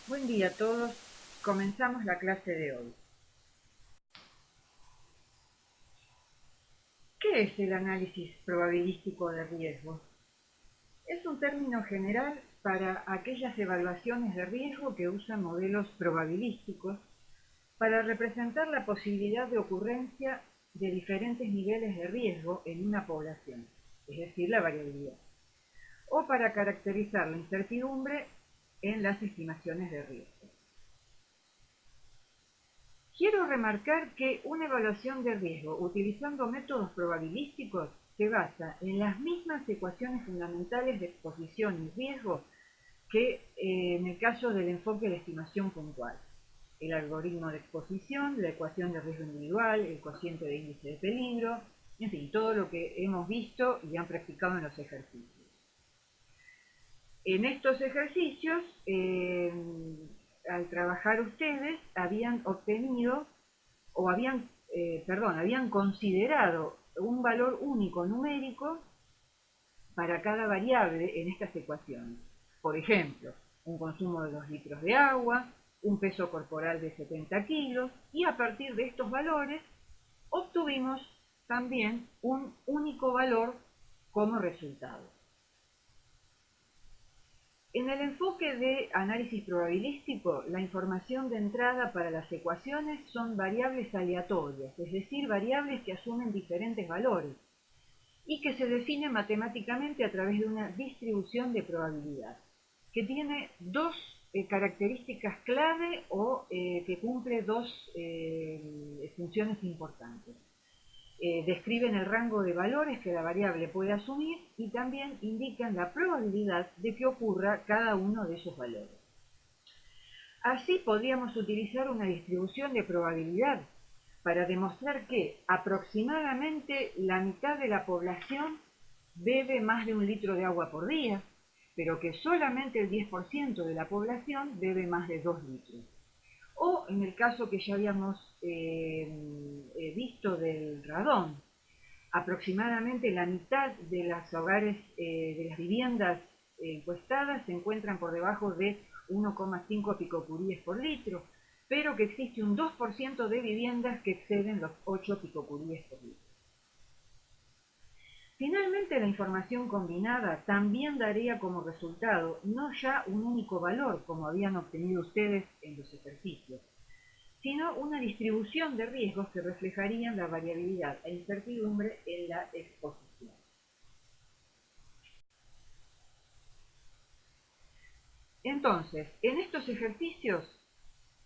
Buen día a todos. Comenzamos la clase de hoy. ¿Qué es el análisis probabilístico de riesgos? Es un término general para aquellas evaluaciones de riesgo que usan modelos probabilísticos para representar la posibilidad de ocurrencia de diferentes niveles de riesgo en una población, es decir, la variabilidad, o para caracterizar la incertidumbre en las estimaciones de riesgo. Quiero remarcar que una evaluación de riesgo utilizando métodos probabilísticos se basa en las mismas ecuaciones fundamentales de exposición y riesgo que en el caso del enfoque de estimación puntual. El algoritmo de exposición, la ecuación de riesgo individual, el cociente de índice de peligro, en fin, todo lo que hemos visto y han practicado en los ejercicios. En estos ejercicios, al trabajar ustedes, habían obtenido o habían considerado un valor único numérico para cada variable en estas ecuaciones. Por ejemplo, un consumo de 2 litros de agua, un peso corporal de 70 kilos, y a partir de estos valores obtuvimos también un único valor como resultado. En el enfoque de análisis probabilístico, la información de entrada para las ecuaciones son variables aleatorias, es decir, variables que asumen diferentes valores y que se definen matemáticamente a través de una distribución de probabilidad, que tiene dos características clave o que cumple dos funciones importantes. Describen el rango de valores que la variable puede asumir y también indican la probabilidad de que ocurra cada uno de esos valores. Así podríamos utilizar una distribución de probabilidad para demostrar que aproximadamente la mitad de la población bebe más de 1 litro de agua por día, pero que solamente el 10% de la población bebe más de 2 litros. O en el caso que ya habíamos visto del radón, aproximadamente la mitad de los hogares, de las viviendas encuestadas se encuentran por debajo de 1,5 picocuríes por litro, pero que existe un 2% de viviendas que exceden los 8 picocuríes por litro. Finalmente, la información combinada también daría como resultado no ya un único valor, como habían obtenido ustedes en los ejercicios, sino una distribución de riesgos que reflejarían la variabilidad e incertidumbre en la exposición. Entonces, en estos ejercicios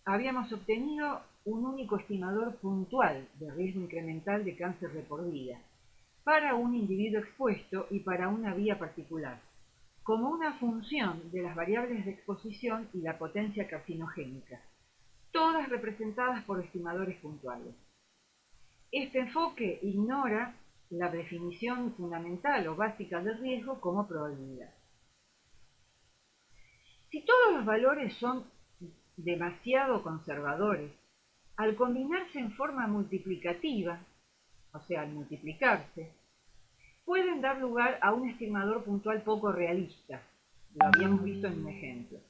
habíamos obtenido un único estimador puntual de riesgo incremental de cáncer de por vida para un individuo expuesto y para una vía particular, como una función de las variables de exposición y la potencia carcinogénica, todas representadas por estimadores puntuales. Este enfoque ignora la definición fundamental o básica del riesgo como probabilidad. Si todos los valores son demasiado conservadores, al combinarse en forma multiplicativa, o sea, al multiplicarse, pueden dar lugar a un estimador puntual poco realista. Lo habíamos visto en un ejemplo.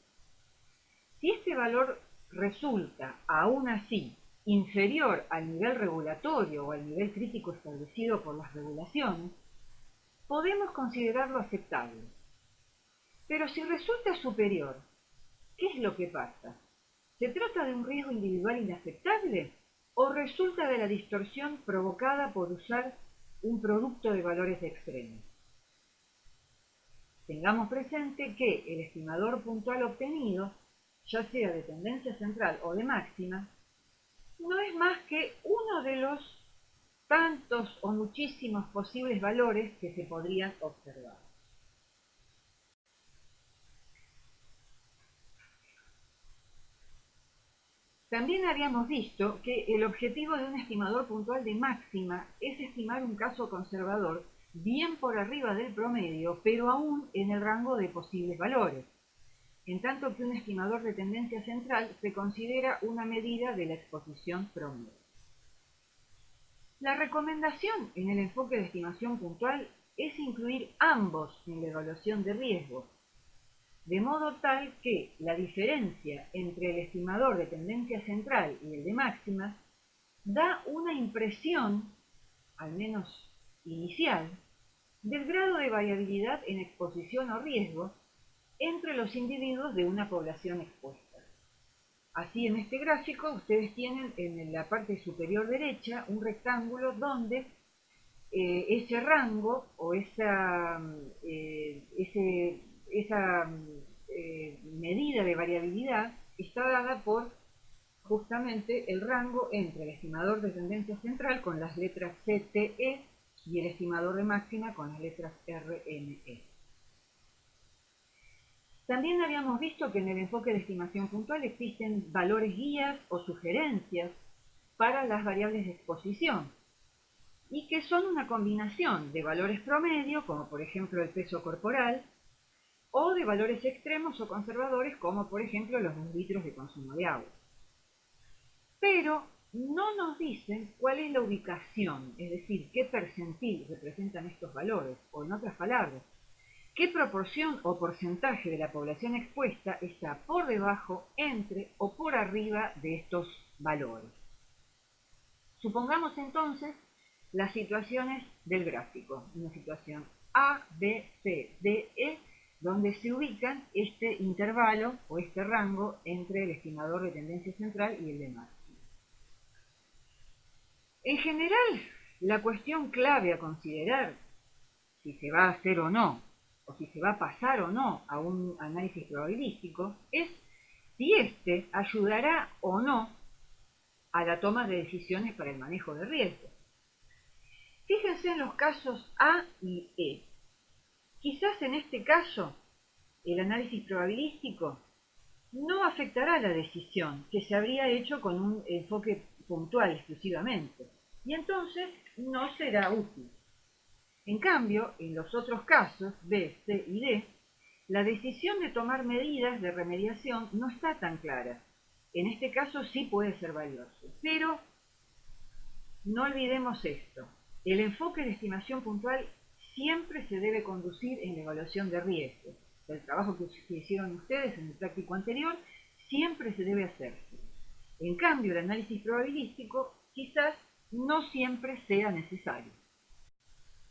Si este valor resulta, aún así, inferior al nivel regulatorio o al nivel crítico establecido por las regulaciones, podemos considerarlo aceptable. Pero si resulta superior, ¿qué es lo que pasa? ¿Se trata de un riesgo individual inaceptable o resulta de la distorsión provocada por usar un producto de valores extremos? Tengamos presente que el estimador puntual obtenido, ya sea de tendencia central o de máxima, no es más que uno de los tantos o muchísimos posibles valores que se podrían observar. También habíamos visto que el objetivo de un estimador puntual de máxima es estimar un caso conservador bien por arriba del promedio, pero aún en el rango de posibles valores, en tanto que un estimador de tendencia central se considera una medida de la exposición promedio. La recomendación en el enfoque de estimación puntual es incluir ambos en la evaluación de riesgo, de modo tal que la diferencia entre el estimador de tendencia central y el de máximas da una impresión, al menos inicial, del grado de variabilidad en exposición o riesgo entre los individuos de una población expuesta. Así, en este gráfico ustedes tienen en la parte superior derecha un rectángulo donde ese rango o esa medida de variabilidad está dada por justamente el rango entre el estimador de tendencia central con las letras CTE y el estimador de máxima con las letras RNE. También habíamos visto que en el enfoque de estimación puntual existen valores guías o sugerencias para las variables de exposición y que son una combinación de valores promedio, como por ejemplo el peso corporal, o de valores extremos o conservadores, como por ejemplo los 2 litros de consumo de agua. Pero no nos dicen cuál es la ubicación, es decir, qué percentil representan estos valores, o en otras palabras, qué proporción o porcentaje de la población expuesta está por debajo, entre o por arriba de estos valores. Supongamos entonces las situaciones del gráfico, una situación A, B, C, D, E, donde se ubican este intervalo o este rango entre el estimador de tendencia central y el de máxima. En general, la cuestión clave a considerar, si se va a hacer o no, o si se va a pasar o no a un análisis probabilístico, es si éste ayudará o no a la toma de decisiones para el manejo de riesgos. Fíjense en los casos A y E. Quizás en este caso el análisis probabilístico no afectará la decisión que se habría hecho con un enfoque puntual exclusivamente, y entonces no será útil. En cambio, en los otros casos, B, C y D, la decisión de tomar medidas de remediación no está tan clara. En este caso sí puede ser valioso, pero no olvidemos esto. El enfoque de estimación puntual siempre se debe conducir en la evaluación de riesgos. El trabajo que hicieron ustedes en el práctico anterior siempre se debe hacerse. En cambio, el análisis probabilístico quizás no siempre sea necesario.